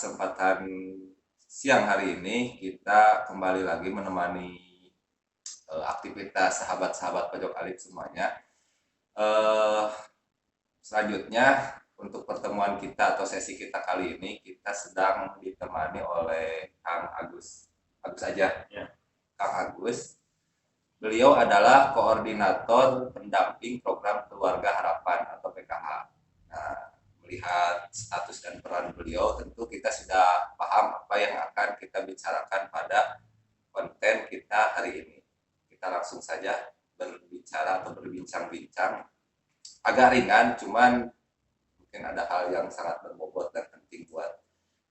kesempatan siang hari ini kita kembali lagi menemani aktivitas sahabat-sahabat pojok alit semuanya. Eh, Selanjutnya untuk pertemuan kita atau sesi kita kali ini kita sedang ditemani oleh Kang Agus. Agus aja. Ya. Kang Agus. Beliau adalah koordinator pendamping program Keluarga Harapan atau PKH. Nah, melihat status dan peran beliau, tentu kita sudah paham apa yang akan kita bicarakan pada konten kita hari ini. Kita langsung saja berbicara atau berbincang-bincang. Agak ringan, cuman mungkin ada hal yang sangat berbobot dan penting buat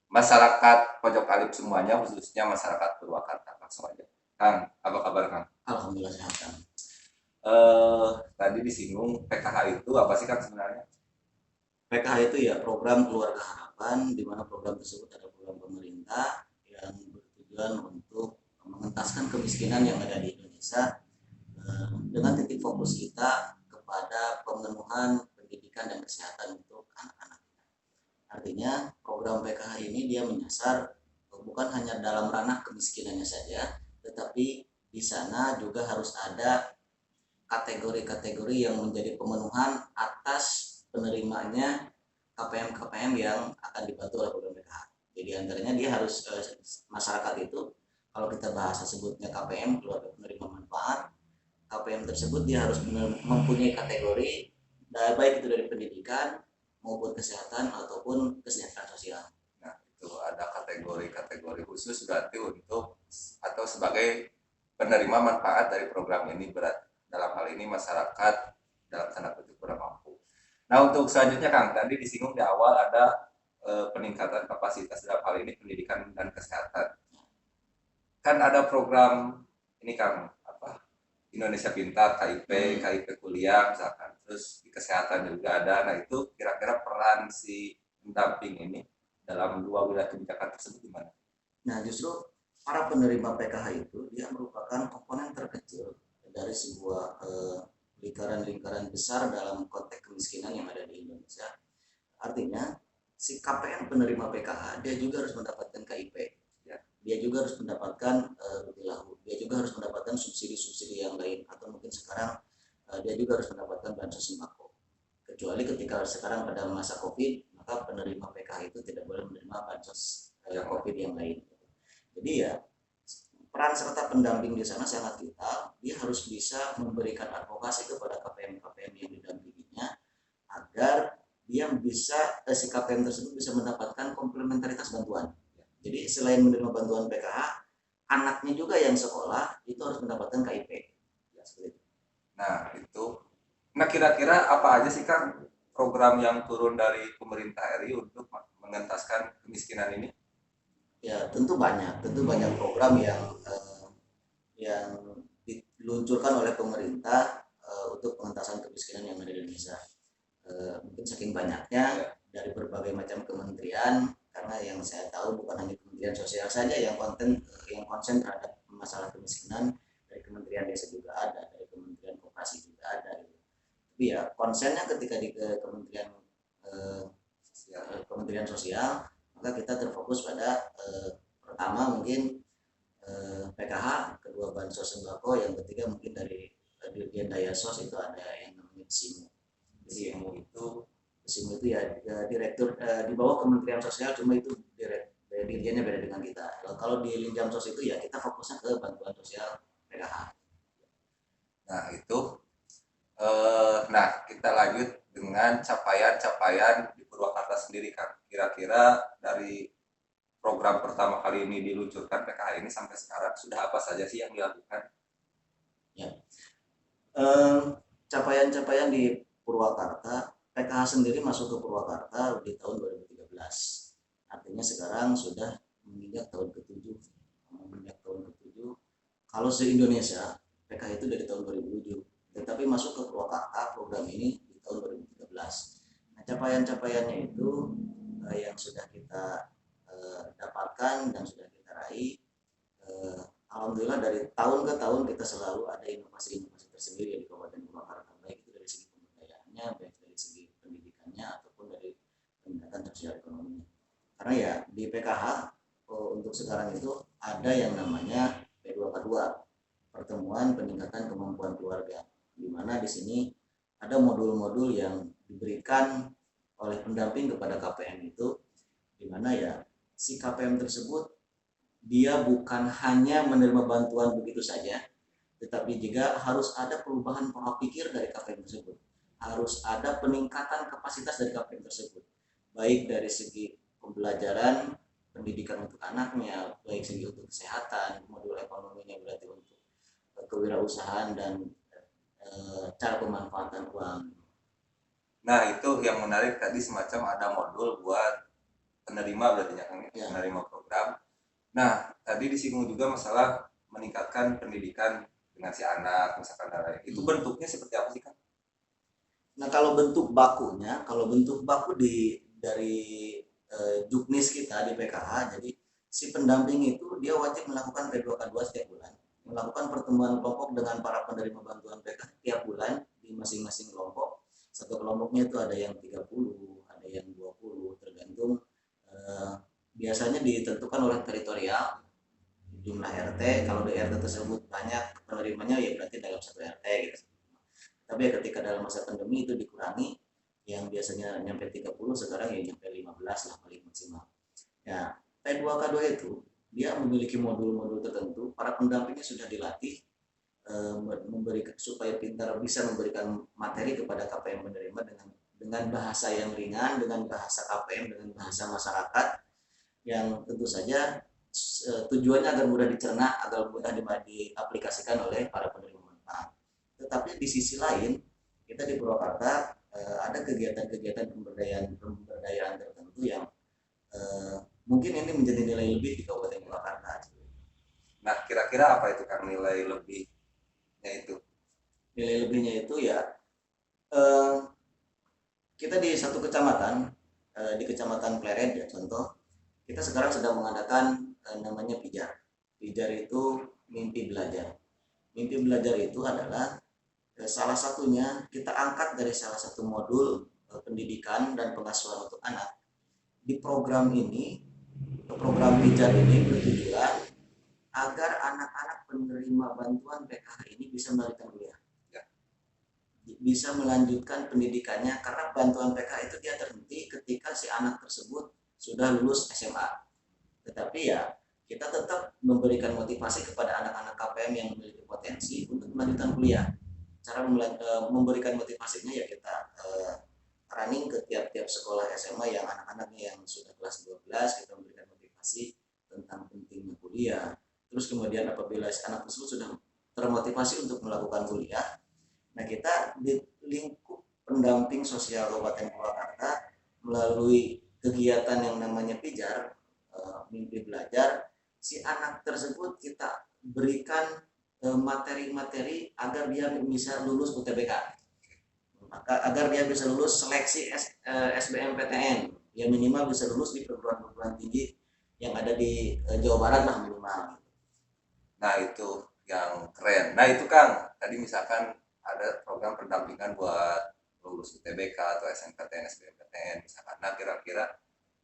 masyarakat pojok alit semuanya, khususnya masyarakat Purwakarta. Langsung aja. Kang, apa kabar Kang? Alhamdulillah sehat Kang. Tadi disinggung PKH itu apa sih Kang sebenarnya? PKH itu ya program Keluarga Harapan, di mana program tersebut ada program pemerintah yang bertujuan untuk mengentaskan kemiskinan yang ada di Indonesia dengan titik fokus kita kepada pemenuhan pendidikan dan kesehatan untuk anak-anak. Artinya program PKH ini dia menyasar bukan hanya dalam ranah kemiskinannya saja, tetapi di sana juga harus ada kategori-kategori yang menjadi pemenuhan atas penerimanya KPM-KPM yang akan dibantu oleh program PKH. Jadi antaranya dia harus masyarakat itu, kalau kita bahasa sebutnya KPM, keluarga penerima manfaat, KPM tersebut dia harus mempunyai kategori baik itu dari pendidikan maupun kesehatan ataupun kesejahteraan sosial. Nah, itu ada kategori-kategori khusus berarti untuk atau sebagai penerima manfaat dari program ini, berat dalam hal ini masyarakat dalam tanda kutip kurang mampu. Nah, untuk selanjutnya Kang, tadi disinggung di awal ada peningkatan kapasitas dalam hal ini pendidikan dan kesehatan. Kan ada program ini Kang, apa? Indonesia Pintar, KIP kuliah misalkan. Terus di kesehatan juga ada. Nah, itu kira-kira peran si pendamping ini dalam dua wilayah kebijakan tersebut gimana? Nah, justru para penerima PKH itu dia merupakan komponen terkecil dari sebuah lingkaran-lingkaran besar dalam konteks kemiskinan yang ada di Indonesia. Artinya si KPM penerima PKH dia juga harus mendapatkan KIP, ya. Dia juga harus mendapatkan dia juga harus mendapatkan subsidi-subsidi yang lain, atau mungkin sekarang dia juga harus mendapatkan bansos sembako. Kecuali ketika sekarang pada masa COVID, maka penerima PKH itu tidak boleh menerima bansos COVID yang lain. Jadi ya peran serta pendamping di sana sangat vital. Dia harus bisa memberikan advokasi kepada KPM-KPM yang didampinginya agar dia bisa si KPM tersebut bisa mendapatkan komplementaritas bantuan. Jadi selain menerima bantuan PKH, anaknya juga yang sekolah itu harus mendapatkan KIP. Nah, itu. Nah, kira-kira apa aja sih Kang program yang turun dari pemerintah RI untuk mengentaskan kemiskinan ini? Ya, tentu banyak program yang diluncurkan oleh pemerintah untuk pengentasan kemiskinan yang ada di Indonesia. Mungkin saking banyaknya dari berbagai macam kementerian, karena yang saya tahu bukan hanya Kementerian Sosial saja yang konsen terhadap masalah kemiskinan, dari Kementerian Desa juga ada, dari Kementerian Koperasi juga ada gitu. Tapi ya konsennya ketika di Kementerian Sosial, maka kita terfokus pada pertama mungkin PKH, kedua bansos sembako, yang ketiga mungkin dari Dirjen Daya Sos itu ada yang namanya SIMU. Jadi SIMU itu ya direktur di bawah Kementerian Sosial, cuma itu dirjennya beda dengan kita. Kalau di Linjam Sos itu ya kita fokusnya ke bantuan sosial PKH. Nah, itu nah kita lanjut dengan capaian-capaian di Purwakarta sendiri Kang. Kira-kira dari program pertama kali ini diluncurkan PKH ini sampai sekarang sudah apa saja sih yang dilakukan? Ya, capaian-capaian di Purwakarta, PKH sendiri masuk ke Purwakarta di tahun 2013. Artinya sekarang sudah menginjak tahun ke-7. Kalau se-Indonesia, PKH itu dari tahun 2007. Tetapi masuk ke Purwakarta program ini di tahun 2013. Nah, capaian-capaiannya itu yang sudah kita dapatkan dan sudah kita raih, alhamdulillah dari tahun ke tahun kita selalu ada inovasi-inovasi tersendiri di Kabupaten Purwakarta, baik itu dari segi pembudayaannya, baik dari segi pendidikannya, ataupun dari peningkatan sosial ekonominya. Karena ya di PKH untuk sekarang itu ada yang namanya P2K2, pertemuan peningkatan kemampuan keluarga, di mana di sini ada modul-modul yang diberikan oleh pendamping kepada KPM itu, di mana ya si KPM tersebut dia bukan hanya menerima bantuan begitu saja, tetapi juga harus ada perubahan pola pikir dari KPM tersebut. Harus ada peningkatan kapasitas dari KPM tersebut, baik dari segi pembelajaran, pendidikan untuk anaknya, baik segi untuk kesehatan, modul ekonominya berarti untuk kewirausahaan dan cara pemanfaatan uang. Nah, itu yang menarik tadi semacam ada modul buat penerima berarti ya, Ya, penerima program. Nah, tadi disinggung juga masalah meningkatkan pendidikan dengan si anak, misalkan dan lain. Itu bentuknya seperti apa sih, Kang? nah kalau bentuk baku dari juknis kita di PKH, jadi si pendamping itu dia wajib melakukan P2K2 setiap bulan, melakukan pertemuan kelompok dengan para penerima bantuan PKH tiap bulan di masing-masing kelompok. Satu kelompoknya itu ada yang 30, ada yang 20, tergantung biasanya ditentukan oleh teritorial jumlah RT. Kalau di RT tersebut banyak penerimanya ya berarti dalam satu RT gitu. Tapi ya ketika dalam masa pandemi itu dikurangi, yang biasanya nyampe 30 sekarang ya nyampe 15 lah paling maksimal. Ya, P2K2 itu dia memiliki modul-modul tertentu, para pendampingnya sudah dilatih memberikan supaya pintar bisa memberikan materi kepada KPM menerima dengan bahasa yang ringan, dengan bahasa KPM, dengan bahasa masyarakat yang tentu saja tujuannya agar mudah dicerna, agar mudah diaplikasikan oleh para penerima manfaat. Tetapi di sisi lain, kita di Purwakarta ada kegiatan-kegiatan pemberdayaan tertentu yang mungkin ini menjadi nilai lebih di Kabupaten Purwakarta. Nah, kira-kira apa itu, Kang, nilai lebihnya itu? Nilai lebihnya itu ya eh, kita di satu kecamatan, di Kecamatan Pleret ya contoh, kita sekarang sedang mengadakan namanya pijar. Pijar itu mimpi belajar. Mimpi belajar itu adalah salah satunya kita angkat dari salah satu modul pendidikan dan pengasuhan untuk anak. Di program ini, program pijar ini bertujuan agar anak-anak penerima bantuan PKH ini bisa melanjutkan kuliah, bisa melanjutkan pendidikannya, karena bantuan PKH itu dia terhenti ketika si anak tersebut sudah lulus SMA. Tetapi ya kita tetap memberikan motivasi kepada anak-anak KPM yang memiliki potensi untuk melanjutkan kuliah. Cara memberikan motivasinya ya kita running ke tiap-tiap sekolah SMA yang anak-anaknya yang sudah kelas 12, kita memberikan motivasi tentang pentingnya kuliah. Terus kemudian apabila anak tersebut sudah termotivasi untuk melakukan kuliah, nah kita di lingkup pendamping sosial Kabupaten Purwakarta melalui kegiatan yang namanya pijar, mimpi belajar, si anak tersebut kita berikan materi-materi agar dia bisa lulus UTBK, maka agar dia bisa lulus seleksi SBMPTN, ya minimal bisa lulus di perguruan-perguruan tinggi yang ada di Jawa Barat lah minimal. Nah, itu yang keren. Nah, itu, Kang, tadi misalkan ada program pendampingan buat lulus UTBK atau SNPTN, SBMPTN misalkan. Nah, kira-kira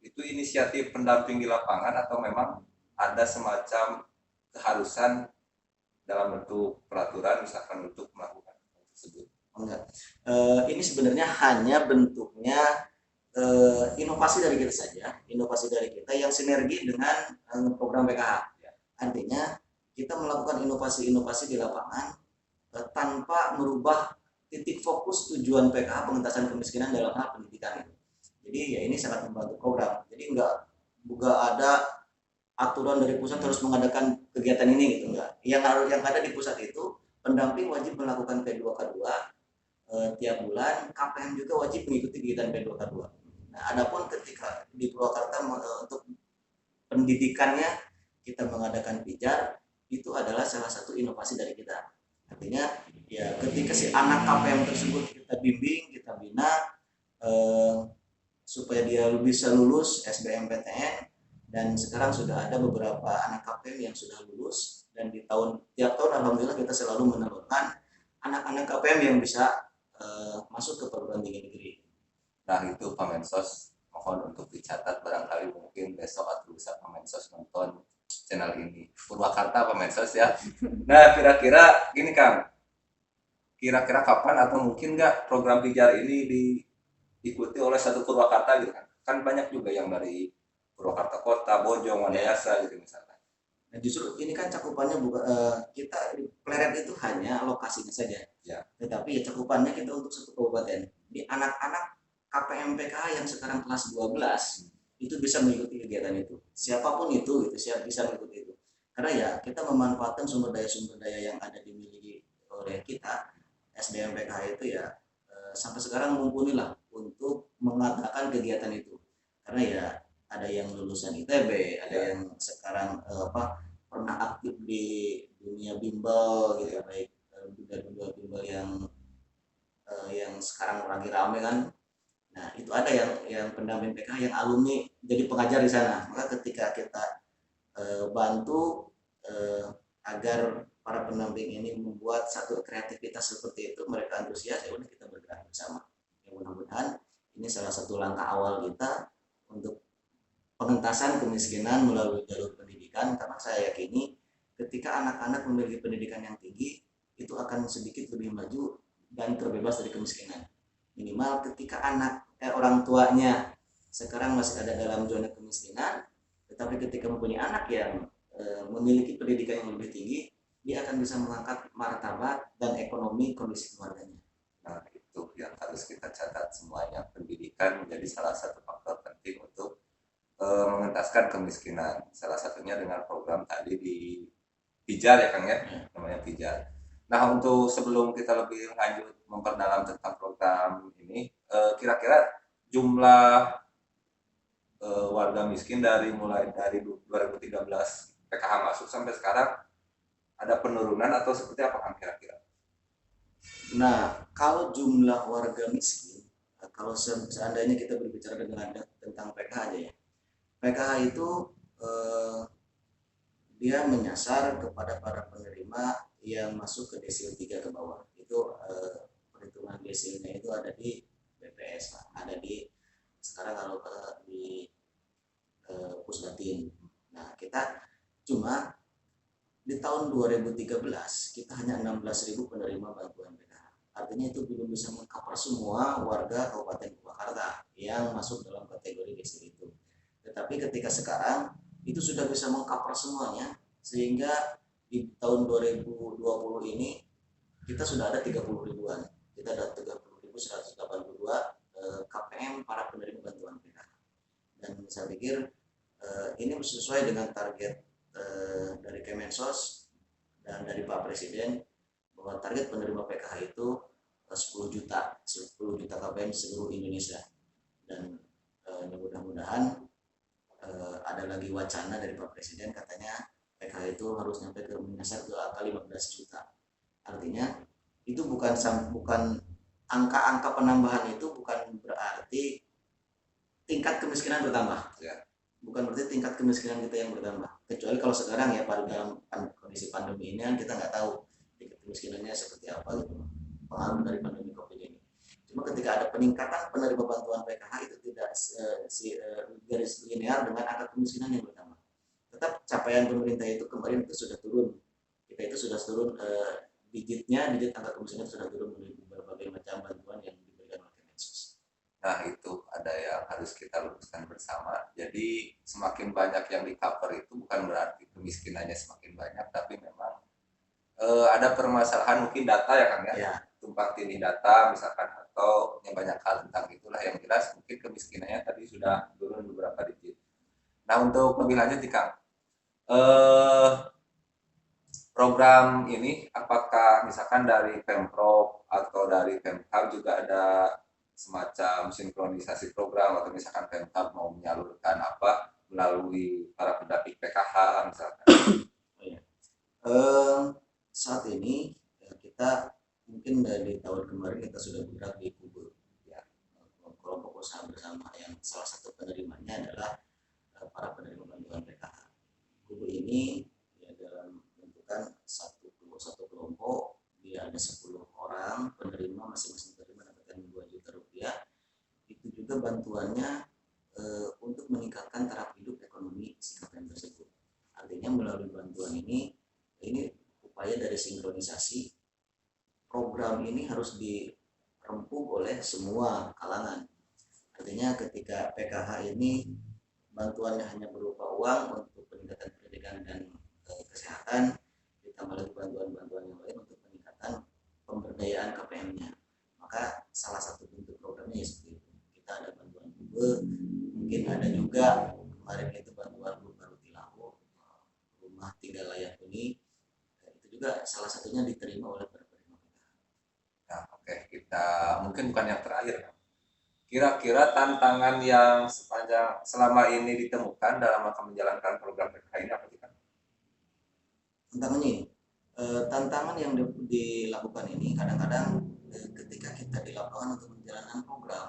itu inisiatif pendamping di lapangan atau memang ada semacam keharusan dalam bentuk peraturan misalkan untuk melakukan hal tersebut? Enggak. Ini sebenarnya hanya bentuknya inovasi dari kita saja, inovasi dari kita yang sinergi dengan program PKH. Artinya kita melakukan inovasi-inovasi di lapangan tanpa merubah titik fokus tujuan PKH pengentasan kemiskinan dalam hal pendidikan itu. Jadi ya ini sangat membantu program. Jadi enggak ada aturan dari pusat harus mengadakan kegiatan ini gitu, enggak. Yang ada di pusat itu pendamping wajib melakukan P2K2 tiap bulan, KPM juga wajib mengikuti kegiatan P2K2. Nah, adapun ketika di Purwakarta untuk pendidikannya kita mengadakan pijar, itu adalah salah satu inovasi dari kita. Artinya ya ketika si anak KPM tersebut kita bimbing, kita bina supaya dia bisa lulus SBMPTN, dan sekarang sudah ada beberapa anak KPM yang sudah lulus, dan di tiap tahun alhamdulillah kita selalu menelurkan anak-anak KPM yang bisa masuk ke perguruan tinggi negeri. Nah, itu Pak Mensos mohon untuk dicatat, barangkali mungkin besok atau lusa Pemensos nonton channel ini. Purwakarta Pemensos ya. Nah, kira-kira gini Kang, kira-kira kapan atau mungkin nggak program pijar ini diikuti oleh satu Purwakarta gitu kan? Kan banyak juga yang dari Purwakarta Kota, Bojong, Wanayasa gitu misalnya. Nah, justru ini kan cakupannya bukan kita di Pleret itu hanya lokasinya saja. Ya. Tetapi ya cakupannya kita untuk satu kabupaten. Di anak-anak KPMPK yang sekarang kelas 12 itu bisa mengikuti kegiatan itu. Siapapun itu gitu, siap bisa mengikuti itu. Karena ya kita memanfaatkan sumber daya yang ada dimiliki oleh kita SDM PKH itu ya sampai sekarang mumpuni lah untuk mengadakan kegiatan itu. Karena ya ada yang lulusan ITB, ada yang sekarang pernah aktif di dunia bimbel gitu, baik dunia bimbel yang sekarang lagi rame kan. Nah itu ada yang pendamping PKH yang alumni jadi pengajar di sana. Maka ketika kita bantu agar para pendamping ini membuat satu kreativitas seperti itu, mereka antusias, ya udah kita bergerak bersama. Ya mudah-mudahan ini salah satu langkah awal kita untuk pengentasan kemiskinan melalui jalur pendidikan, karena saya yakini ketika anak-anak memiliki pendidikan yang tinggi itu akan sedikit lebih maju dan terbebas dari kemiskinan. Minimal ketika orang tuanya sekarang masih ada dalam zona kemiskinan, tetapi ketika mempunyai anak yang memiliki pendidikan yang lebih tinggi, dia akan bisa mengangkat martabat dan ekonomi kondisi keluarganya. Nah, itu yang harus kita catat semuanya. Pendidikan menjadi salah satu faktor penting untuk mengentaskan kemiskinan. Salah satunya dengan program tadi di Pijar ya Kang ya, namanya Pijar. Nah, untuk sebelum kita lebih lanjut memperdalam tentang program ini, kira-kira jumlah warga miskin mulai dari 2013 PKH masuk sampai sekarang ada penurunan atau seperti apa Kang kira-kira? Nah, kalau jumlah warga miskin, kalau seandainya kita berbicara tentang PKH aja ya, PKH itu dia menyasar kepada para penerima yang masuk ke desil 3 ke bawah. Itu perhitungan desilnya itu ada di BPS, ada di sekarang kalau di Pusdatin. Nah, kita cuma di tahun 2013 kita hanya 16.000 penerima bantuan PKH. Artinya itu belum bisa mengcover semua warga Kabupaten Purwakarta yang masuk dalam kategori desil itu. Tetapi ketika sekarang itu sudah bisa mengcover semuanya, sehingga di tahun 2020 ini kita sudah ada 30 ribuan. Kita ada 30.182 KPM para penerima bantuan PKH. Dan saya pikir ini sesuai dengan target dari Kemensos dan dari Pak Presiden bahwa target penerima PKH itu 10 juta KPM seluruh Indonesia. Dan mudah-mudahan ada lagi wacana dari Pak Presiden, katanya PKH itu harus sampai ke menyasar ke angka 15 juta. Artinya itu bukan angka-angka penambahan itu bukan berarti tingkat kemiskinan bertambah. Ya. Bukan berarti tingkat kemiskinan kita yang bertambah. Kecuali kalau sekarang ya pada dalam kondisi pandemi ini kan kita nggak tahu tingkat kemiskinannya seperti apa gitu. Pengaruh dari pandemi Covid ini. Cuma ketika ada peningkatan penerima bantuan PKH itu tidak garis linear dengan angka kemiskinan yang bertambah. Tetap capaian pemerintah itu kemarin itu sudah turun. Kita itu sudah turun digit angka kemiskinan sudah turun melalui berbagai macam bantuan yang diberikan oleh Kemensos. Nah, itu ada yang harus kita luruskan bersama. Jadi semakin banyak yang di cover itu bukan berarti kemiskinannya semakin banyak, tapi memang ada permasalahan mungkin data ya Kang ya. Tumpang tindih data misalkan, atau yang banyak hal tentang itulah yang jelas mungkin kemiskinannya tadi sudah turun beberapa digit. Nah, untuk lebih lanjut nih Kang, program ini apakah misalkan dari Pemprov atau dari Pemkab juga ada semacam sinkronisasi program, atau misalkan Pemkab mau menyalurkan apa melalui para pendamping PKH misalkan? Saat ini kita mungkin dari tahun kemarin kita sudah bergerak di Kubur ya, kelompok usaha bersama yang salah satu penerimanya adalah para penerima bantuan PKH. Kubur ini ya dalam bentukan satu kelompok, dia ada 10 orang penerima, masing-masing penerima mendapatkan 2 juta rupiah. Itu juga bantuannya sehingga melalui bantuan ini upaya dari sinkronisasi program ini harus dirempuh oleh semua kalangan. Artinya ketika PKH ini bantuannya hanya berupa uang untuk peningkatan pendidikan dan kesehatan, ditambah lagi bantuan-bantuan yang lain untuk peningkatan pemberdayaan KPM-nya. Maka salah satu bentuk programnya ya seperti itu. Kita ada bantuan Google, mungkin ada juga kemarin itu bantuan berupa Rutilahu, rumah 3 layak huni, itu juga salah satunya diterima oleh para penerima PKH. Nah, oke, kita mungkin bukan yang terakhir. Kira-kira tantangan yang selama ini ditemukan dalam rangka menjalankan program PKH ini apa sih, Kang? Tantangannya ini, tantangan yang dilakukan ini kadang-kadang ketika kita di lapangan untuk menjalankan program,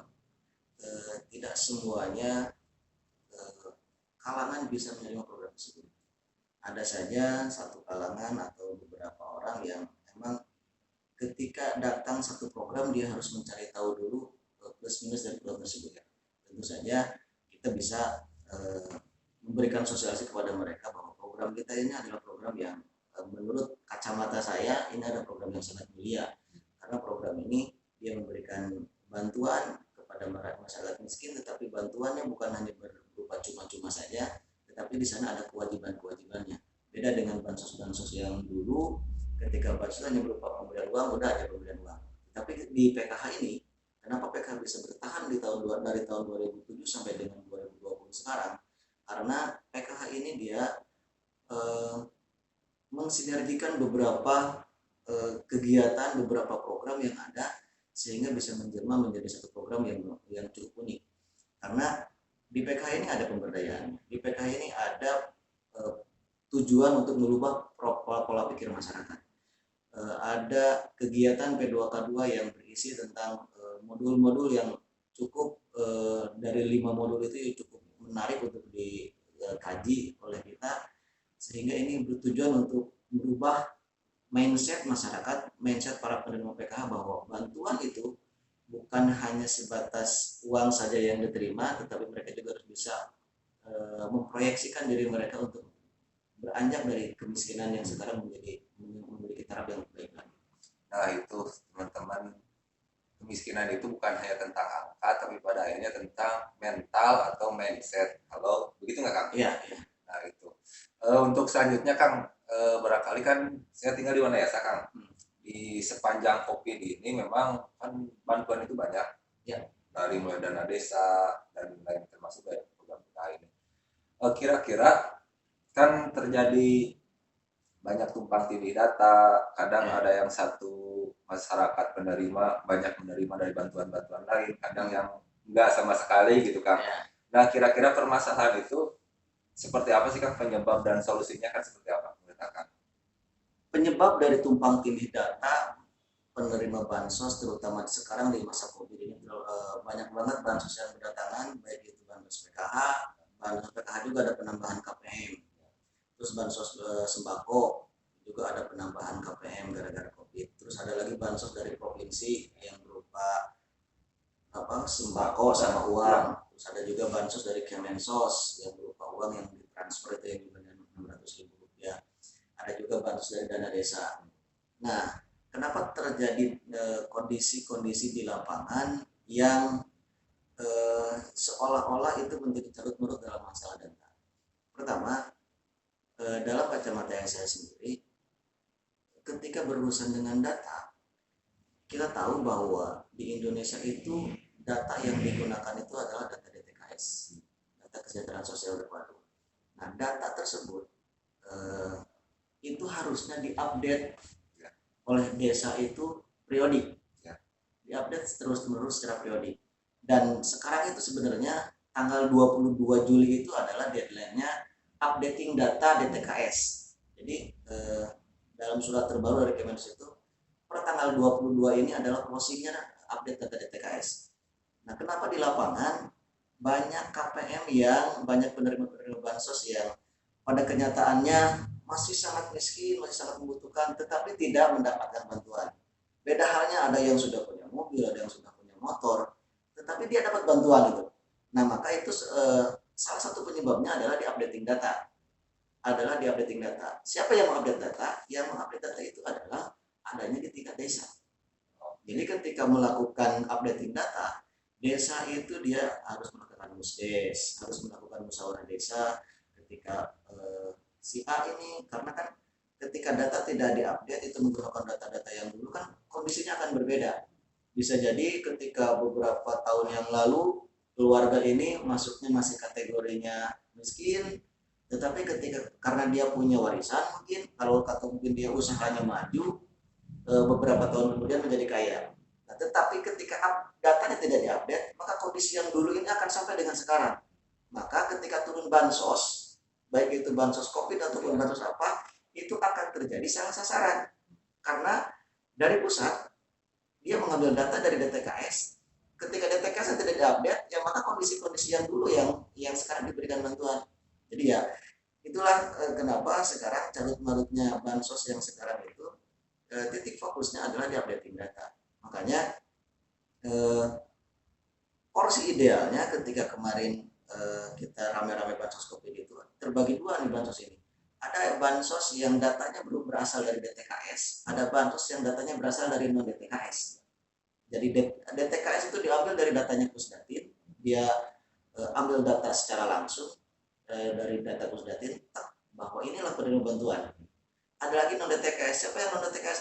tidak semuanya kalangan bisa menerima program tersebut. Ada saja satu kalangan atau beberapa orang yang memang ketika datang satu program dia harus mencari tahu dulu plus minus dari program tersebut. Tentu saja kita bisa memberikan sosialisasi kepada mereka bahwa program kita ini adalah program yang menurut kacamata saya ini adalah program yang sangat mulia, karena program ini dia memberikan bantuan kepada masyarakat miskin, tetapi bantuannya bukan hanya berupa cuma-cuma saja, tetapi di sana ada kewajiban-kewajibannya. Beda dengan bansos-bansos yang dulu, ketika bansos hanya berupa pemberian uang, udah aja pemberian uang. Tapi di PKH ini, kenapa PKH bisa bertahan dari tahun 2007 sampai dengan 2020 sekarang? Karena PKH ini dia mensinergikan beberapa kegiatan, beberapa program yang ada sehingga bisa menjelma menjadi satu program yang cukup unik. Karena di PKH ini ada pemberdayaan, di PKH ini ada tujuan untuk merubah pola pikir masyarakat. Ada kegiatan P2K2 yang berisi tentang modul-modul yang cukup dari 5 modul itu cukup menarik untuk dikaji oleh kita, sehingga ini bertujuan untuk merubah mindset masyarakat, mindset para penerima PKH bahwa bantuan itu bukan hanya sebatas uang saja yang diterima, tetapi mereka juga harus bisa memproyeksikan diri mereka untuk beranjak dari kemiskinan yang sekarang memiliki taraf yang baik lagi. Nah, itu teman-teman, kemiskinan itu bukan hanya tentang angka, tapi pada akhirnya tentang mental atau mindset. Kalau begitu nggak, Kang? Iya, iya. Nah, itu. Untuk selanjutnya, Kang, barangkali kan saya tinggal di Wanayasa, Kang. Di sepanjang COVID ini memang kan bantuan itu banyak. Ya. Dari mulai dana desa dan lain termasuk dari program kita ini. Kira-kira kan terjadi banyak tumpang tindih data, kadang ada yang satu masyarakat penerima banyak menerima dari bantuan-bantuan lain, kadang yang enggak sama sekali gitu, Kang. Nah, kira-kira permasalahan itu seperti apa sih, Kang, penyebab dan solusinya kan seperti apa menurut Kang? Penyebab dari tumpang tindih data penerima bansos terutama sekarang di masa COVID ini banyak banget bansos yang berdatangan, baik itu bansos PKH, bansos PKH juga ada penambahan KPM, terus bansos sembako juga ada penambahan KPM gara-gara COVID, terus ada lagi bansos dari provinsi yang berupa sembako sama uang, terus ada juga bansos dari Kemensos yang berupa uang yang ditransfer itu yang juga Rp600.000, ada juga bansos dari dana desa. Nah, kenapa terjadi kondisi-kondisi di lapangan yang seolah-olah itu menjadi carut-marut dalam masalah data? Pertama, dalam kacamata yang saya sendiri, ketika berurusan dengan data, kita tahu bahwa di Indonesia itu data yang digunakan itu adalah data DTKS, data kesejahteraan sosial terpadu. Nah, data tersebut itu harusnya diupdate oleh desa itu periodik, diupdate terus-menerus secara periodik. Dan sekarang itu sebenarnya tanggal 22 Juli itu adalah deadline-nya updating data DTKS. Jadi dalam surat terbaru dari Kemensos itu per tanggal 22 ini adalah closing-nya update data DTKS. Nah, kenapa di lapangan banyak KPM yang banyak penerima-penerima bansos yang pada kenyataannya masih sangat miskin, masih sangat membutuhkan, tetapi tidak mendapatkan bantuan. Beda halnya ada yang sudah punya mobil, ada yang sudah punya motor, tetapi dia dapat bantuan itu. Nah, maka itu salah satu penyebabnya adalah di updating data. adalah di updating data. Siapa yang mengupdate data? Yang mengupdate data itu adalah adanya di tingkat desa. Jadi ketika melakukan updating data, desa itu dia harus melakukan musdes, harus melakukan musyawarah desa ketika si A ini, karena kan ketika data tidak diupdate itu menggunakan data-data yang dulu kan kondisinya akan berbeda. Bisa jadi ketika beberapa tahun yang lalu keluarga ini masuknya masih kategorinya miskin, tetapi ketika karena dia punya warisan mungkin kalau kata mungkin dia usahanya maju, beberapa tahun kemudian menjadi kaya. Nah, tetapi ketika datanya tidak diupdate, maka kondisi yang dulu ini akan sampai dengan sekarang. Maka ketika turun bansos, baik itu bansos COVID ataupun bansos apa, itu akan terjadi salah sasaran. Karena dari pusat, dia mengambil data dari DTKS. Ketika DTKS tidak diupdate, ya maka kondisi-kondisi yang dulu yang sekarang diberikan bantuan. Jadi ya, itulah kenapa sekarang carut marutnya bansos yang sekarang itu titik fokusnya adalah di updating data. Makanya porsi idealnya ketika kemarin kita rame-rame bansos COVID itu terbagi dua nih bansos ini. Ada bansos yang datanya belum berasal dari DTKS, ada bansos yang datanya berasal dari non DTKS. Jadi DTKS itu diambil dari datanya Pusdatin, dia ambil data secara langsung dari data Pusdatin bahwa inilah penerima bantuan. Ada lagi non DTKS. Siapa yang non DTKS?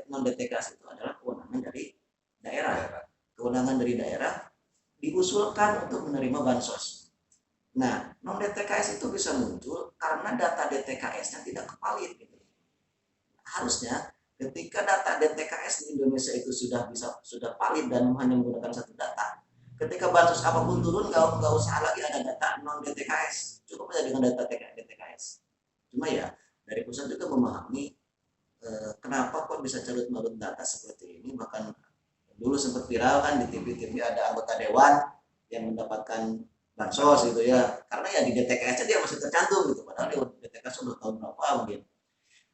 Non DTKS itu adalah kewenangan dari daerah. Kewenangan dari daerah diusulkan untuk menerima bansos. Nah, non DTKS itu bisa muncul karena data DTKS-nya tidak kevalid. Gitu. Harusnya ketika data DTKS di Indonesia itu sudah valid dan hanya menggunakan satu data, ketika bansos apapun turun nggak usah lagi ada data non DTKS, cukup saja dengan data DTKS. Cuma ya dari pusat juga memahami kenapa kok bisa carut marut data seperti ini. Bahkan dulu sempat viral kan di TV-TV ada anggota dewan yang mendapatkan bansos gitu ya, karena ya di DTKS dia masih tercantum gitu, padahal di DTKS sudah tahun berapa mungkin.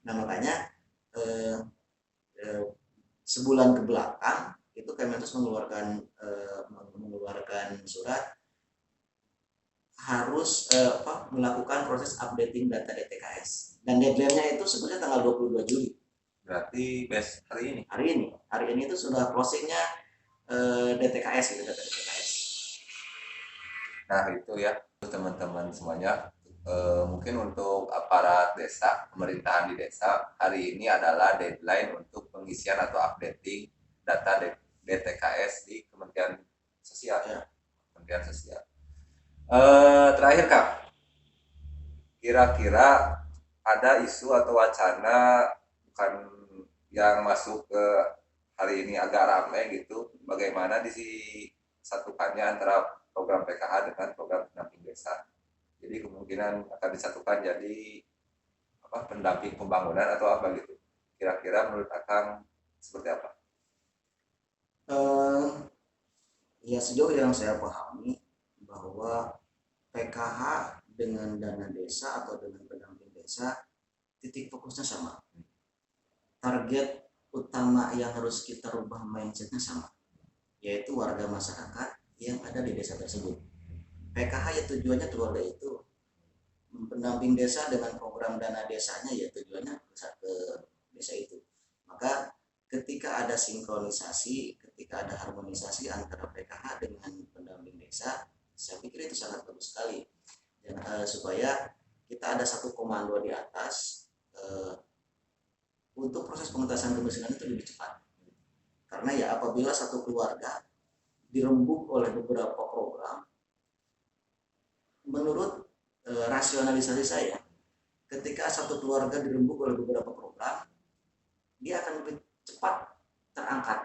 Nah makanya eh, eh, sebulan ke belakang itu Kementerian mengeluarkan surat harus melakukan proses updating data DTKS dan deadline-nya itu sebetulnya tanggal 22 Juli. Berarti hari ini. Hari ini itu sudah closingnya DTKS gitu, data DTKS. Nah itu ya teman-teman semuanya, mungkin untuk aparat desa, pemerintahan di desa, hari ini adalah deadline untuk pengisian atau updating data DTKS di Kementerian Sosial. Ya. Kementerian Sosial. Terakhir Kak, kira-kira ada isu atau wacana bukan yang masuk ke hari ini agak ramai gitu, bagaimana disatukannya antara program PKH dengan program pendamping desa. Jadi kemungkinan akan disatukan jadi pendamping pembangunan atau apa gitu. Kira-kira menurut Akang seperti apa? Ya sejauh yang saya pahami bahwa PKH dengan dana desa atau dengan pendamping desa titik fokusnya sama. Target utama yang harus kita rubah mindsetnya sama, yaitu warga masyarakat yang ada di desa tersebut. PKH ya tujuannya keluarga itu, pendamping desa dengan program dana desanya ya tujuannya ke desa itu. Maka ketika ada sinkronisasi, ketika ada harmonisasi antara PKH dengan pendamping desa, saya pikir itu sangat bagus sekali. Dan, supaya kita ada satu komando di atas untuk proses pengentasan kemiskinan itu lebih cepat. Karena ya apabila satu keluarga dirembuk oleh beberapa program, menurut rasionalisasi saya, ketika satu keluarga dirembuk oleh beberapa program, dia akan lebih cepat terangkat.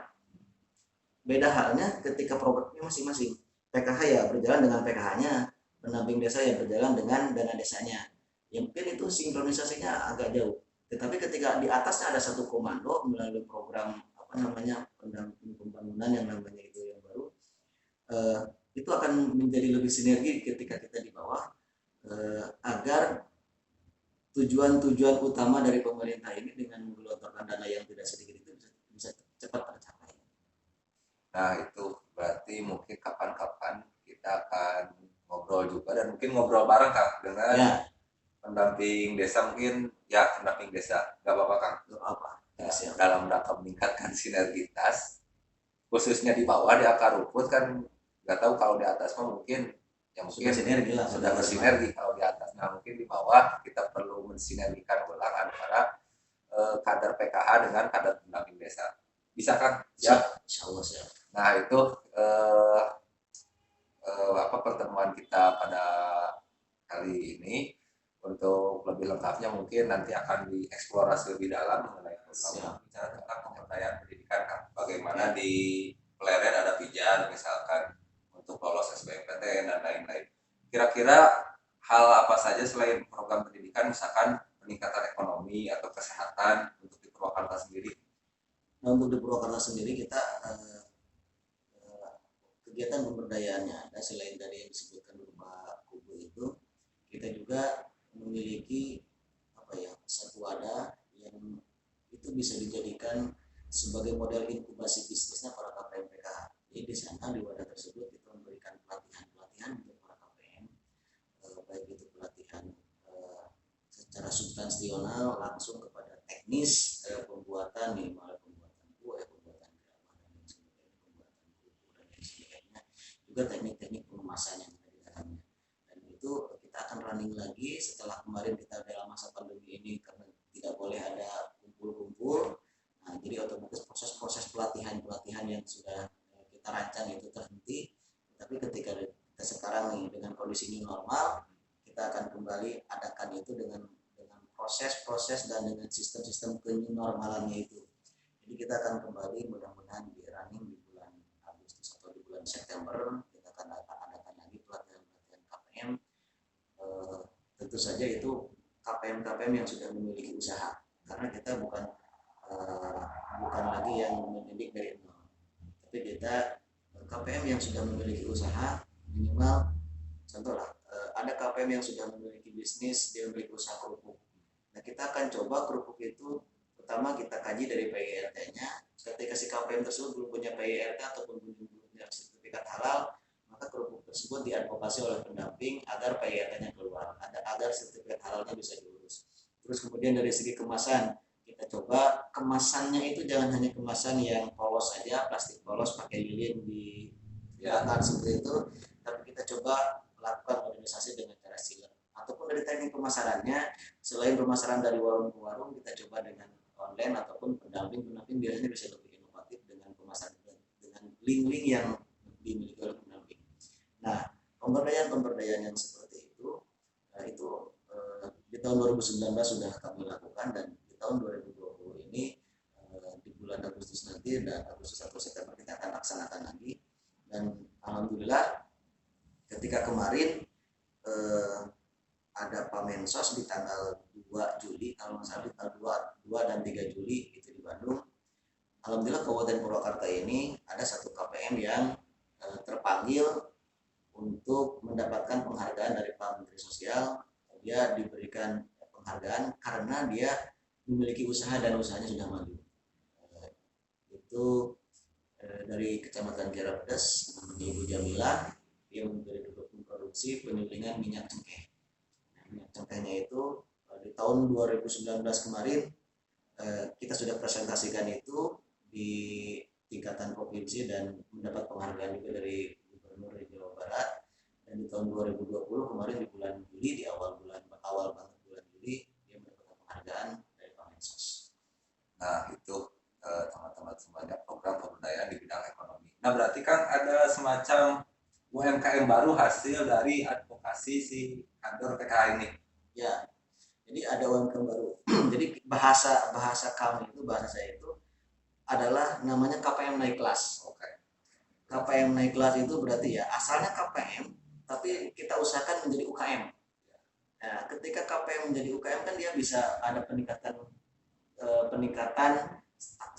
Beda halnya ketika programnya masing-masing. PKH ya berjalan dengan PKH-nya, pendamping desa ya berjalan dengan dana desanya. Yang mungkin itu sinkronisasinya agak jauh. Tetapi ketika di atasnya ada satu komando melalui program pendamping pembangunan yang namanya itu yang baru, itu akan menjadi lebih sinergi ketika kita di bawah, agar tujuan-tujuan utama dari pemerintah ini dengan menggelontorkan dana yang tidak sedikit itu bisa cepat tercapai. Nah itu berarti mungkin kapan-kapan kita akan ngobrol juga dan mungkin ngobrol bareng Kak dengan pendamping desa mungkin ya pendamping desa nggak apa-apa Kang. Gak apa-apa. Ya, Ya, siap. dalam rangka meningkatkan sinergitas khususnya di bawah di akar rumput kan nggak tahu kalau di atas mah mungkin ya Sudah mungkin sinergi lah, sudah sudah bersinergi kalau di atas. Nah mungkin di bawah kita perlu mensinergikan ulang antara kader PKH dengan kader pendamping desa. Bisa kan? siap. Ya. Insya Allah siap. Nah itu eh, apa pertemuan kita pada kali ini. Untuk lebih lengkapnya mungkin nanti akan dieksplorasi lebih dalam mengenai program bicara tentang pemberdayaan pendidikan kan. Bagaimana di Pleret ada pijar misalkan untuk lolos SBMPTN dan lain-lain. Kira-kira hal apa saja selain program pendidikan misalkan peningkatan ekonomi atau kesehatan untuk di Purwakarta sendiri? Nah, untuk di Purwakarta sendiri kita kegiatan pemberdayaannya ada selain dari yang disebutkan berupa kubu itu, kita juga memiliki apa ya, satu wadah yang itu bisa dijadikan sebagai model inkubasi bisnisnya para KPM PKH. Jadi di sana di wadah tersebut kita memberikan pelatihan-pelatihan untuk para KPM, baik itu pelatihan secara substansional langsung kepada teknis pembuatan minimal pembuatan kue, pembuatan geramak dan lain sebagainya, pembuatan kuku dan lain sebagainya, juga teknik-teknik pengemasan yang ada di dalamnya. Dan itu kita akan running lagi setelah kemarin kita dalam masa pandemi ini karena tidak boleh ada kumpul-kumpul. Nah, jadi otomatis proses-proses pelatihan-pelatihan yang sudah kita rancang itu terhenti. Tapi ketika kita sekarang nih dengan kondisi ini normal, kita akan kembali adakan itu dengan proses-proses dan dengan sistem-sistem kenormalannya itu. Jadi kita akan kembali mudah-mudahan di running di bulan Agustus atau di bulan September kita akan adakan lagi pelatihan-pelatihan KPM. Tentu saja itu KPM-KPM yang sudah memiliki usaha karena kita bukan lagi yang mendidik dari nol, tapi kita KPM yang sudah memiliki usaha minimal contoh lah ada KPM yang sudah memiliki bisnis, dia memiliki usaha kerupuk. Nah, kita akan coba kerupuk itu pertama kita kaji dari PIRT-nya. Ketika si KPM tersebut belum punya PIRT ataupun belum punya sertifikat halal, maka kerupuk tersebut diadvokasi oleh pendamping agar PIRT-nya keluar, agar sertifikat halalnya bisa diurus. Terus kemudian dari segi kemasan, kita coba kemasannya itu jangan hanya kemasan yang polos saja, plastik polos pakai lilin di belakang seperti itu, tapi kita coba melakukan modernisasi dengan cara sealer. Ataupun dari teknik pemasarannya, selain pemasaran dari warung ke warung, kita coba dengan online ataupun pendamping biasanya bisa lebih inovatif dengan pemasaran dengan link-link yang dimiliki oleh pendamping. Nah, pemberdayaan yang seperti itu di tahun 2019 sudah kami lakukan dan di tahun 2020 ini di bulan Agustus nanti dan Agustus atau September kita akan laksanakan lagi. Dan alhamdulillah ketika kemarin ada Pamensos di tanggal 2 Juli kalau nggak salah di tanggal 2 dan 3 Juli itu di Bandung. Alhamdulillah Kabupaten Purwakarta ini ada satu KPM yang terpanggil untuk mendapatkan penghargaan dari Pak Menteri Sosial. Dia diberikan penghargaan karena dia memiliki usaha dan usahanya sudah maju. Itu dari Kecamatan Kirapedes, namanya Ibu Jamila, dia memproduksi penyulingan minyak cengkeh. Nah, minyak cengkehnya itu di tahun 2019 kemarin kita sudah presentasikan itu di tingkatan provinsi dan mendapat penghargaan juga dari Gubernur di Jawa Barat. Dan di tahun 2020 kemarin di bulan Juli, di awal banget bulan Juli, dia mendapatkan penghargaan dari Pak Mensos. Nah itu teman-teman semuanya program pemberdayaan di bidang ekonomi. Nah berarti kan ada semacam UMKM baru hasil dari advokasi si kantor PKH ini. Ya, jadi ada UMKM baru. Jadi bahasa kami itu, bahasa saya itu adalah namanya KPM naik kelas. Oke. KPM naik kelas itu berarti ya asalnya KPM, tapi kita usahakan menjadi UKM. Nah, ketika KPM menjadi UKM kan dia bisa ada peningkatan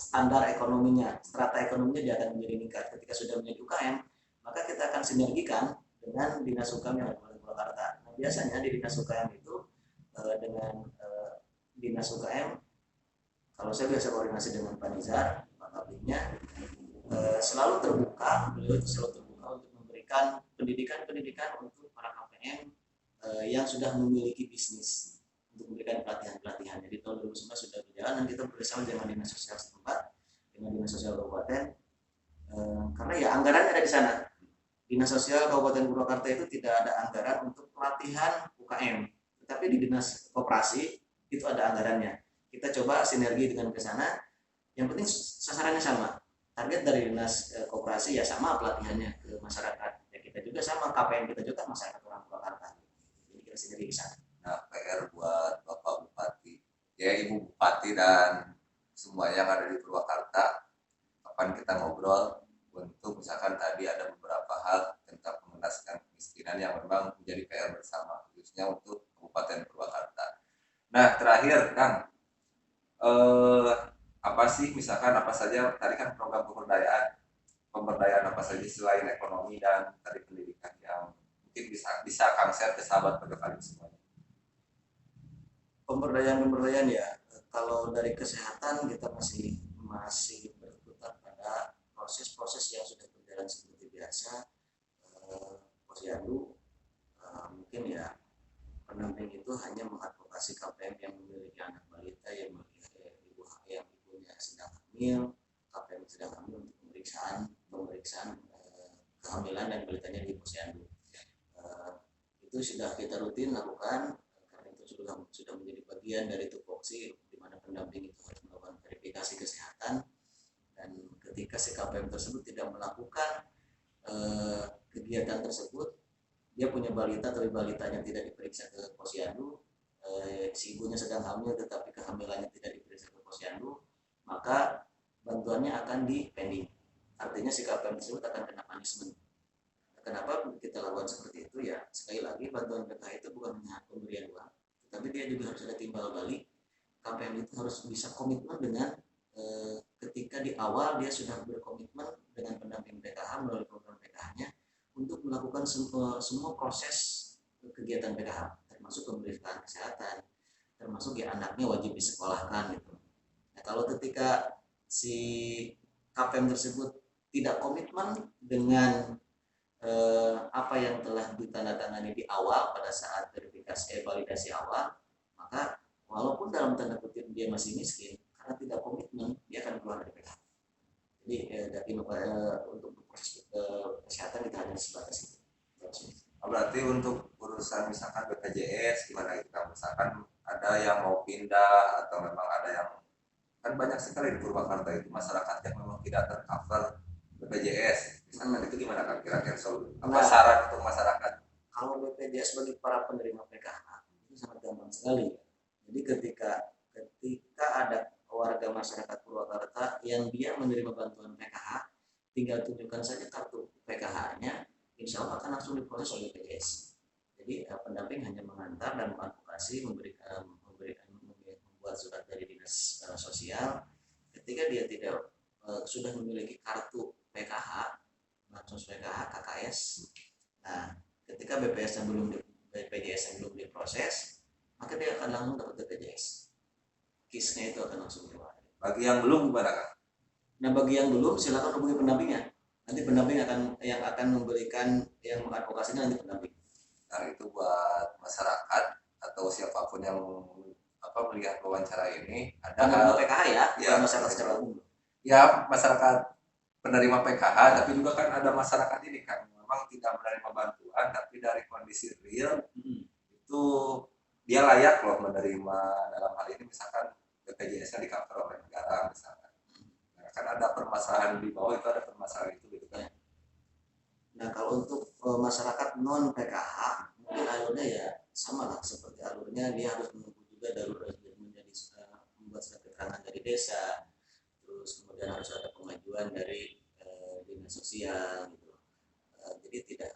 standar ekonominya, strata ekonominya dia akan menjadi meningkat. Ketika sudah menjadi UKM, maka kita akan sinergikan dengan Dinas UKM yang ada di Purwakarta. Nah, biasanya di Dinas UKM itu dengan Dinas UKM, kalau saya biasa koordinasi dengan Pak Nizar, Pak Kabinnya, selalu terbuka, beliau itu selalu terbuka untuk memberikan pendidikan untuk para KPM yang sudah memiliki bisnis. untuk memberikan pelatihan-pelatihan. Jadi tahun 2019 sudah berjalan dan kita bekerjasama dengan dinas sosial setempat, dengan dinas sosial kabupaten, karena ya anggarannya ada di sana. Dinas sosial Kabupaten Purwakarta itu tidak ada anggaran untuk pelatihan UKM, tetapi di dinas koperasi itu ada anggarannya. Kita coba sinergi dengan ke sana. Yang penting sasarannya sama. Target dari dinas koperasi ya sama pelatihannya ke masyarakat. Ya kita juga sama, KPM kita juga masyarakat orang Purwakarta. Jadi kita sinergi ke sana. Nah, PR buat Bapak Bupati, ya Ibu Bupati dan semua yang ada di Purwakarta, kapan kita ngobrol untuk misalkan tadi ada beberapa hal tentang mengentaskan kemiskinan yang memang menjadi PR bersama, khususnya untuk Kabupaten Purwakarta. Nah, terakhir Kang, eh, apa sih misalkan apa saja tadi kan program pemberdayaan apa saja selain ekonomi dan tadi pendidikan yang mungkin bisa Kang share ke sahabat pada kalian semuanya. Pemberdayaan ya, kalau dari kesehatan kita masih berkutat pada proses-proses yang sudah berjalan seperti biasa. Posyandu mungkin ya pendamping itu hanya mengadvokasi KPM yang memiliki anak balita yang ibunya sedang hamil, KPM sedang hamil untuk pemeriksaan kehamilan dan balitanya di posyandu. Itu sudah kita rutin lakukan karena itu sudah menjadi bagian dari tupoksi di mana pendamping itu harus melakukan verifikasi kesehatan, dan ketika si KPM tersebut tidak melakukan kegiatan tersebut, dia punya balita tapi balitanya tidak diperiksa ke posyandu, si ibunya sedang hamil tetapi kehamilannya tidak diperiksa ke posyandu, maka bantuannya akan di pending. Artinya si KPM tersebut akan kena punishment. Kenapa kita lakukan seperti itu? Ya sekali lagi bantuan PKH itu bukan hanya pemberian uang, tetapi dia juga harus ada timbal balik. KPM itu harus bisa komitmen dengan ketika di awal dia sudah berkomitmen dengan pendamping PKH melalui program PKH-nya untuk melakukan semua proses kegiatan PKH, termasuk pemeriksaan kesehatan, termasuk ya anaknya wajib disekolahkan gitu. Nah, kalau ketika si KPM tersebut tidak komitmen dengan apa yang telah ditandatangani di awal pada saat verifikasi validasi awal, maka walaupun dalam tanda kutip dia masih miskin, karena tidak komitmen dia akan keluar dari PKH. Jadi dari untuk proses kesehatan kita hanya sebatas itu. Berarti untuk urusan misalkan BPJS gimana itu kan, misalkan ada yang mau pindah atau memang ada yang kan banyak sekali di Purwakarta itu masyarakat yang memang tidak tercover BPJS misalkan itu gimana kan kira-kira apa saran untuk masyarakat? Kalau BPJS bagi para penerima PKH itu sangat gampang sekali. Jadi ketika ada warga masyarakat Purwakarta yang dia menerima bantuan PKH, tinggal tunjukkan saja kartu PKH-nya, insya Allah akan langsung diproses oleh BPJS. Jadi pendamping hanya mengantar dan mengadvokasi, membuat surat dari dinas sosial. Ketika dia tidak sudah memiliki kartu PKH, bansos PKH, KKS, nah ketika BPJS yang belum diproses, maka dia akan langsung dapat BPJS. Kisnya itu akan langsung keluar. Bagi yang belum gimana kan? Nah bagi yang belum silakan hubungi pendampingnya. Nanti pendamping akan memberikan yang mengadvokasinya nanti pendamping. Nah itu buat masyarakat atau siapapun yang melihat wawancara ini ada penerima PKH ya masyarakat secara umum. Ya masyarakat penerima PKH, tapi juga kan ada masyarakat ini kan memang tidak menerima bantuan, tapi dari kondisi real itu dia layak loh menerima, dalam hal ini misalkan BPJS-nya di cover oleh negara misalkan. Nah, kan ada permasalahan di bawah itu, ada permasalahan itu gitu kan. Nah kalau untuk masyarakat non PKH mungkin alurnya ya sama lah seperti alurnya, dia harus menunggu juga menjadi membuat surat keterangan dari desa, terus kemudian harus ada pengajuan dari dinas sosial gitu. Jadi tidak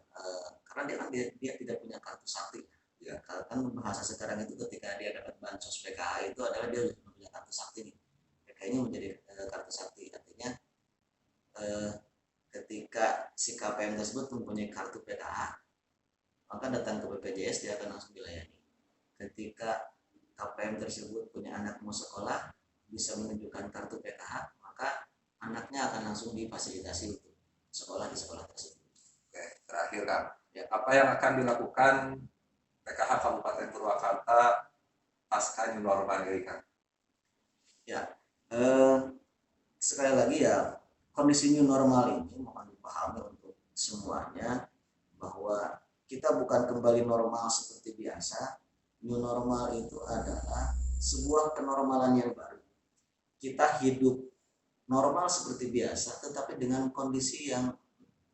karena dia tidak punya kartu sakti ya, kan bahasa sekarang itu ketika dia dapat bansos PKH itu adalah dia sudah punya kartu sakti nih, PKH-nya menjadi kartu sakti. Artinya ketika si KPM tersebut mempunyai kartu PKH, maka datang ke BPJS dia akan langsung dilayani. Ketika KPM tersebut punya anak mau sekolah, bisa menunjukkan kartu PKH, maka anaknya akan langsung difasilitasi untuk sekolah di sekolah tersebut. Oke, terakhir Kang, ya, apa yang akan dilakukan PKH Kabupaten Purwakarta pasca new normal ini Kang? Ya, eh, sekali lagi ya, kondisi new normal ini mohon dipahami untuk semuanya bahwa kita bukan kembali normal seperti biasa. New normal itu adalah sebuah kenormalan yang baru. Kita hidup normal seperti biasa, tetapi dengan kondisi yang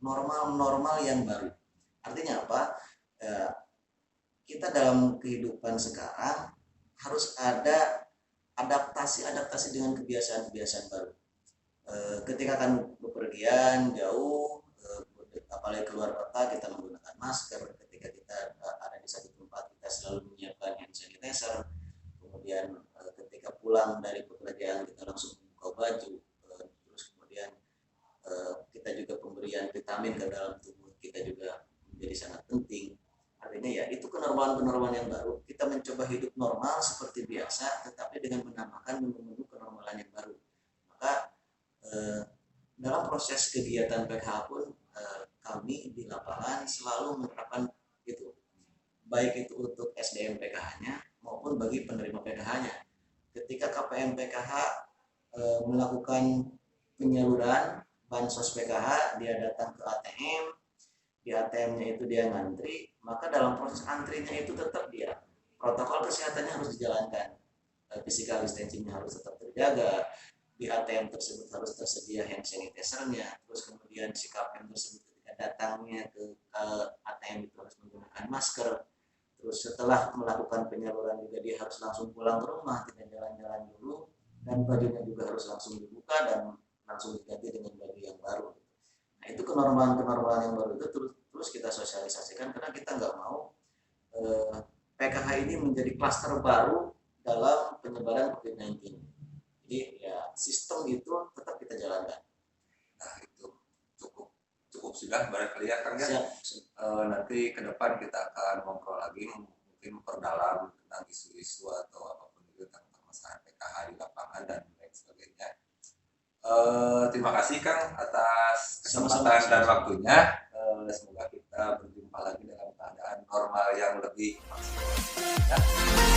normal-normal yang baru. Artinya apa? Kita dalam kehidupan sekarang harus ada adaptasi dengan kebiasaan-kebiasaan baru. Ketika akan bepergian jauh, apalagi keluar kota, kita menggunakan masker. Ketika kita ada di satu tempat, kita selalu menyiapkan hand sanitizer. Kemudian ketika pulang dari pekerjaan, kita langsung membuka baju. Terus kemudian kita juga pemberian vitamin ke dalam tubuh kita juga menjadi sangat penting. Artinya ya itu kenormalan-kenormalan yang baru. Kita mencoba hidup normal seperti biasa, tetapi dengan menambahkan menu-menu kenormalan yang baru. Maka dalam proses kegiatan PKH pun kami di lapangan selalu menerapkan itu, baik itu untuk SDM PKH-nya maupun bagi penerima PKH-nya. Ketika KPM PKH melakukan penyaluran bansos PKH, dia datang ke ATM, di ATM-nya itu dia ngantri, maka dalam proses antrinya itu tetap dia protokol kesehatannya harus dijalankan, physical distancing-nya harus tetap terjaga, di ATM tersebut harus tersedia hand sanitizer-nya, terus kemudian si KPM tersebut ketika datangnya ke ATM itu harus menggunakan masker, terus setelah melakukan penyaluran juga dia harus langsung pulang ke rumah, tidak jalan-jalan dulu, dan bajunya juga harus langsung dibuka dan langsung diganti dengan baju yang baru. Nah itu kenormalan-kenormalan yang baru itu terus kita sosialisasikan karena kita nggak mau PKH ini menjadi klaster baru dalam penyebaran COVID-19. Jadi ya sistem itu tetap kita jalankan. Nah itu cukup sudah barangkali ya Kang ya. Siap. Nanti ke depan kita akan ngobrol lagi, mungkin memperdalam tentang isu-isu atau apapun itu tentang permasalahan PKH di lapangan dan lain sebagainya. Terima kasih Kang atas kesempatan dan waktunya. Semoga kita berjumpa lagi dalam keadaan normal yang lebih maksimal. Ya.